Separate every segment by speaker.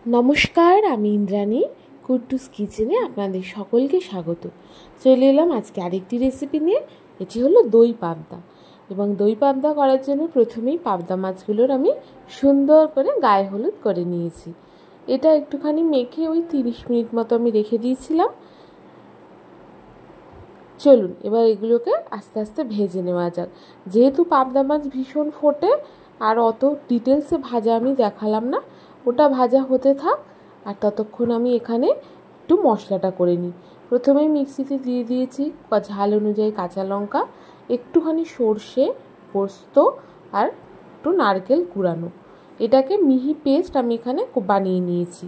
Speaker 1: নমস্কার, আমি ইন্দ্রাণী। কুট্টুস কিচেনে আপনাদের সকলকে স্বাগত। চলে এলাম আজকে আরেকটি রেসিপি নিয়ে। এটি হলো দই পাবদা। এবং দই পাবদা করার জন্য প্রথমেই পাবদা মাছগুলোর আমি সুন্দর করে গায়ে হলুদ করে নিয়েছি। এটা একটুখানি মেখে ওই 30 মিনিট মতো আমি রেখে দিয়েছিলাম। চলুন এবার এগুলোকে আস্তে আস্তে ভেজে নেওয়া যাক। যেহেতু পাবদা মাছ ভীষণ ফোটে, আর অত ডিটেলসে ভাজা আমি দেখালাম না, ওটা ভাজা হতে থাক। আর ততক্ষণ আমি এখানে একটু মশলাটা করে নিই। প্রথমে মিক্সিতে দিয়ে দিয়েছি ঝাল অনুযায়ী কাঁচা লঙ্কা, একটুখানি সর্ষে, পোস্ত আর একটু নারকেল কুড়ানো। এটাকে মিহি পেস্ট আমি এখানে বানিয়ে নিয়েছি।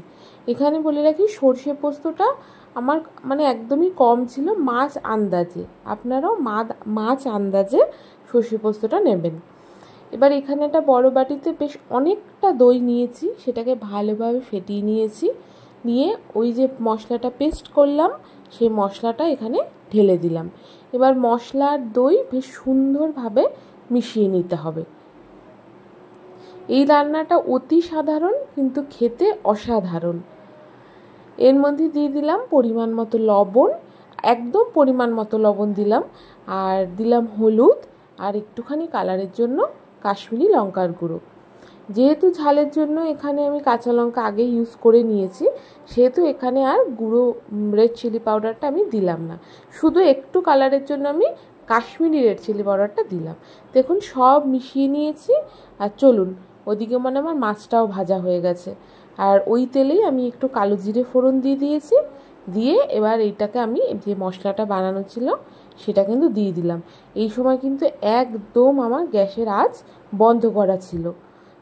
Speaker 1: এখানে বলে রাখি, সর্ষে পোস্তটা আমার একদমই কম ছিল, মাছ আন্দাজে। আপনারাও মাছ আন্দাজে সর্ষে পোস্তটা নেবেন। এবার এখানে একটা বড় বাটিতে বেশ অনেকটা দই নিয়েছি, সেটাকে ভালোভাবে ফেটিয়ে নিয়েছি। নিয়ে ওই যে মশলাটা পেস্ট করলাম, সেই মশলাটা এখানে ঢেলে দিলাম। এবার মশলা আর দই বেশ সুন্দরভাবে মিশিয়ে নিতে হবে। এই রান্নাটা অতি সাধারণ, কিন্তু খেতে অসাধারণ। এর মধ্যে দিয়ে দিলাম পরিমাণ মতো লবণ, একদম পরিমাণ মতো লবণ দিলাম। আর দিলাম হলুদ, আর একটুখানি কালারের জন্য কাশ্মীরি লঙ্কার গুঁড়ো। যেহেতু ঝালের জন্য এখানে আমি কাঁচা লঙ্কা আগে ইউজ করে নিয়েছি, সেহেতু এখানে আর গুঁড়ো রেড চিলি পাউডারটা আমি দিলাম না। শুধু একটু কালারের জন্য আমি কাশ্মীরি রেড চিলি পাউডারটা দিলাম। দেখুন সব মিশিয়ে নিয়েছি। আর চলুন, ওদিকে আমার মাছটাও ভাজা হয়ে গেছে। আর ওই তেলেই আমি একটু কালো জিরে ফোড়ন দিয়ে দিয়েছি। দিয়ে এবার এইটাকে আমি যে মশলাটা বানানো ছিল সেটা কিন্তু দিয়ে দিলাম। এই সময় কিন্তু একদম আমার গ্যাসের আঁচ বন্ধ করা ছিল,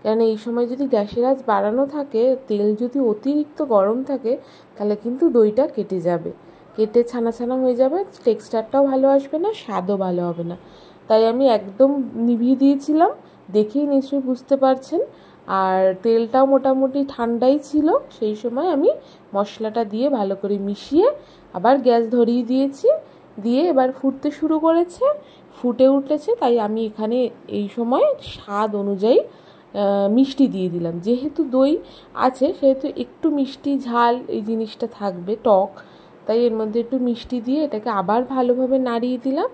Speaker 1: কেন এই সময় যদি গ্যাসের আঁচ বাড়ানো থাকে, তেল যদি অতিরিক্ত গরম থাকে, তাহলে কিন্তু দইটা কেটে যাবে, কেটে ছানা ছানা হয়ে যাবে, টেক্সচারটাও ভালো আসবে না, স্বাদও ভালো হবে না। তাই আমি একদম নিভিয়ে দিয়েছিলাম, দেখেই নিশ্চয়ই বুঝতে পারছেন। আর তেলটাও মোটামুটি ঠান্ডাই ছিল। সেই সময় আমি মশলাটা দিয়ে ভালো করে মিশিয়ে আবার গ্যাস ধরিয়ে দিয়েছি। দিয়ে এবার ফুটতে শুরু করেছে, ফুটে উঠেছে। তাই আমি এখানে এই সময় স্বাদ অনুযায়ী মিষ্টি দিয়ে দিলাম। যেহেতু দই আছে, সেহেতু একটু মিষ্টি ঝাল এই জিনিসটা থাকবে, টক। তাই এর মধ্যে একটু মিষ্টি দিয়ে এটাকে আবার ভালোভাবে নাড়িয়ে দিলাম।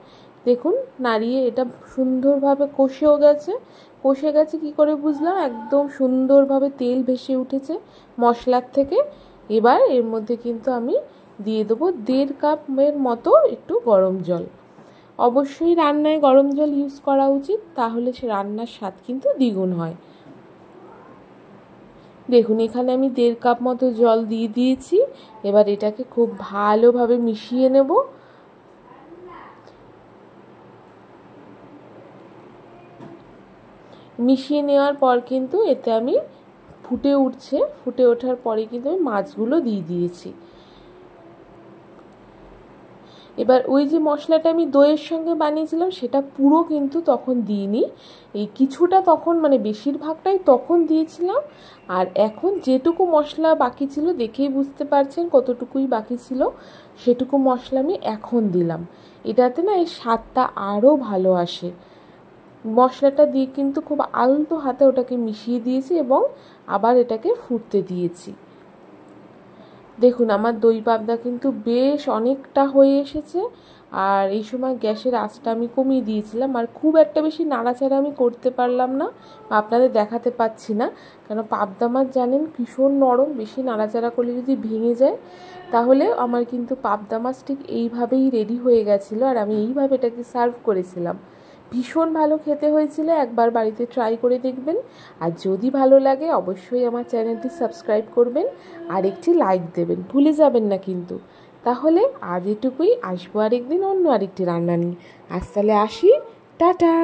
Speaker 1: দেখুন নাড়িয়ে এটা সুন্দরভাবে কষে গেছে। কি করে বুঝলাম? একদম সুন্দরভাবে তেল ভেসে উঠেছে মশলার থেকে। এবার এর মধ্যে কিন্তু আমি দিয়ে দেবো 1.5 কাপের মতো একটু গরম জল। অবশ্যই রান্নায় গরম জল ইউজ করা উচিত, তাহলে সে রান্নার স্বাদ কিন্তু দ্বিগুণ হয়। দেখুন এখানে আমি 1.5 কাপ মতো জল দিয়ে দিয়েছি। এবার এটাকে খুব ভালোভাবে মিশিয়ে নেব। মিশিয়ে নেওয়ার পর কিন্তু এতে আমি ফুটে ওঠার পরে কিন্তু আমি মাছগুলো দিয়ে দিয়েছি। এবার ওই যে মশলাটা আমি দইয়ের সঙ্গে বানিয়েছিলাম, সেটা পুরো কিন্তু তখন দিইনি, এই কিছুটা তখন বেশিরভাগটাই তখন দিয়েছিলাম। আর এখন যেটুকু মশলা বাকি ছিল, দেখেই বুঝতে পারছেন কতটুকুই বাকি ছিল, সেটুকু মশলা আমি এখন দিলাম। এটাতে না এই স্বাদটা আরও ভালো আসে। মশলাটা দিয়ে কিন্তু খুব আলতো হাতে ওটাকে মিশিয়ে দিয়েছি এবং আবার এটাকে ফুটতে দিয়েছি। দেখুন আমার দই পাবদা কিন্তু বেশ অনেকটা হয়ে এসেছে। আর এই সময় গ্যাসের আঁচটা আমি কমিয়ে দিয়েছিলাম, আর খুব একটা বেশি নাড়াচাড়া আমি করতে পারলাম না, আপনাদের দেখাতে পাচ্ছি না। কেন পাবদা মাছ জানেন ভীষণ নরম, বেশি নাড়াচাড়া করলে যদি ভেঙে যায়। তাহলে আমার কিন্তু পাবদা মাছ ঠিক এইভাবেই রেডি হয়ে গেছিলো, আর আমি এইভাবে এটাকে সার্ভ করেছিলাম। ভীষণ ভালো খেতে হয়েছিল, একবার বাড়িতে ট্রাই করে দেখবেন। আর যদি ভালো লাগে অবশ্যই আমার চ্যানেলটি সাবস্ক্রাইব করবেন, আর একটি লাইক দেবেন, ভুলে যাবেন না কিন্তু। তাহলে আজ এটুকুই, আসবো আরেকদিন অন্য আরেকটি রান্না নিয়ে। আজ তাহলে আসি, টাটা।